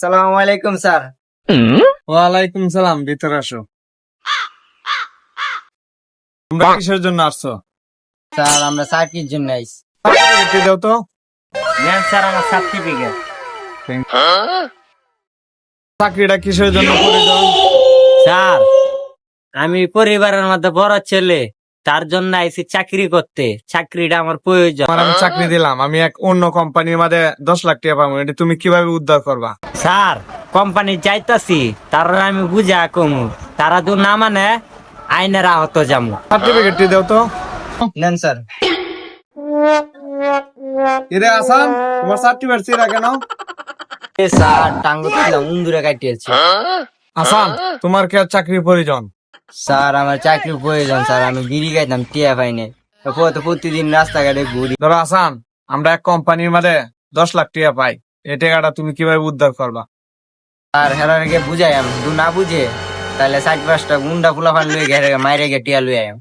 আসসালামু আলাইকুম স্যার। ওয়ালাইকুম সালাম, ভিতরে আসো। তোমরা কিসের জন্য আসছো? স্যার আমরা চাকরির জন্য আইছি। সার্টিফিকেট দাও তো। নেন স্যার আমার সার্টিফিকেট। চাকরিটা কিসের জন্য প্রয়োজন? স্যার আমি পরিবারের মধ্যে বড় ছেলে, তার জন্য আইছি চাকরি করতে। চাকরিটা আমার প্রয়োজন। আমার আমি চাকরি দিলাম, আমি এক অন্য কোম্পানির মধ্যে 10 লাখ টাকা পাবো, এটা তুমি কিভাবে উদ্ধার করবা? স্যার কোম্পানি যাইতাছি, তারা আমি বুঝা কমু, তারা তো না মানে আইনের আহত যামু। সার্টিফিকেটটি দাও তো। নেন স্যার। এরে আসান, তোমার সার্টিফিকেট চিরা কেন? স্যার টাঙ্গ ছিলাম, উন্দুরে কাটিয়েছি। আসান, তোমার কি আর চাকরির প্রয়োজন? স্যার আমার চাকরির প্রয়োজন স্যার, আমি বিড়ি খাইতাম, টিয়া পাই নাই। প্রতিদিন রাস্তাঘাটে ঘুরি। ধরো আসান, আমরা এক কোম্পানির মধ্যে 10 লাখ টাকা পাই, এই টাকাটা তুমি কিভাবে উদ্ধার করবা? আর হেরাকে বুঝাই আমি, দু না বুঝে তাহলে 4-5টা গুন্ডা ফুলা ফান লুয়ে ঘেরে মাইরে গে টিয়া লুয়ে আম।